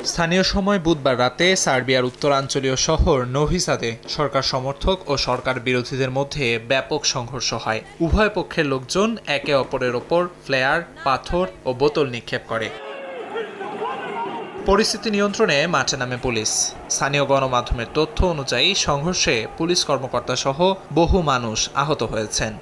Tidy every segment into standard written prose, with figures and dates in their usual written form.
স্থানীয় সময় বুধবার রাতে সার্বিয়ার উত্তরাঞ্চলীয় শহর নোভি সাদে সরকার সমর্থক ও সরকার বিরোধীদের মধ্যে ব্যাপক সংঘর্ষ হয়। উভয় পক্ষের লোকজন একে অপরের ওপর ফ্লেয়ার, পাথর ও বোতল নিক্ষেপ করে। পরিস্থিতি নিয়ন্ত্রণে মাঠে নামে পুলিশ। স্থানীয় গণমাধ্যমের তথ্য অনুযায়ী সংঘর্ষে পুলিশ কর্মকর্তা সহ বহু মানুষ আহত হয়েছেন।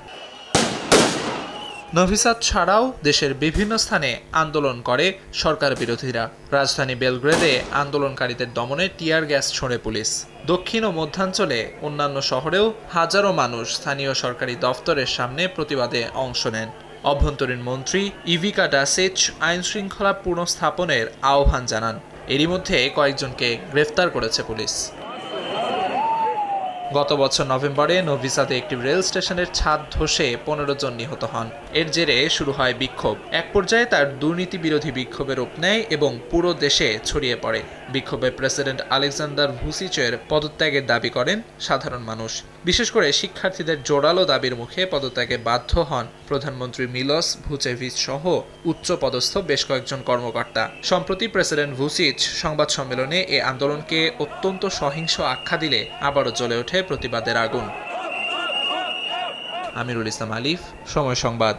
নোভি সাদ ছাড়াও দেশের বিভিন্ন স্থানে আন্দোলন করে সরকার বিরোধীরা। রাজধানী বেলগ্রেডে আন্দোলনকারীদের দমনে টিয়ার গ্যাস ছোড়ে পুলিশ। দক্ষিণ ও মধ্যাঞ্চলে অন্যান্য শহরেও হাজারো মানুষ স্থানীয় সরকারি দফতরের সামনে প্রতিবাদে অংশ নেন। অভ্যন্তরীণ মন্ত্রী ইভিকা ডাসিচ আইনশৃঙ্খলা পুনঃস্থাপনের আহ্বান জানান। এরই মধ্যে কয়েকজনকে গ্রেফতার করেছে পুলিশ। গত বছর নভেম্বরে নোভি সাদে একটি রেল স্টেশনের ছাদ ধসে 15 জন নিহত হন। এর জেরে শুরু হয় বিক্ষোভ। এক পর্যায়ে তার দুর্নীতি বিরোধী বিক্ষোভের রূপ নেয় এবং পুরো দেশে ছড়িয়ে পড়ে। বিক্ষোভে প্রেসিডেন্ট আলেকজান্ডার ভুসিচের পদত্যাগের দাবি করেন সাধারণ মানুষ। বিশেষ করে শিক্ষার্থীদের জোরালো দাবির মুখে পদত্যাগে বাধ্য হন প্রধানমন্ত্রী মিলোস ভুচেভিচ সহ উচ্চপদস্থ বেশ কয়েকজন কর্মকর্তা। সম্প্রতি প্রেসিডেন্ট ভুসিচ সংবাদ সম্মেলনে এ আন্দোলনকে অত্যন্ত সহিংস আখ্যা দিলে আবারও জ্বলে ওঠে প্রতিবাদের আগুন। আমিরুল ইসলাম আলিফ, সময় সংবাদ।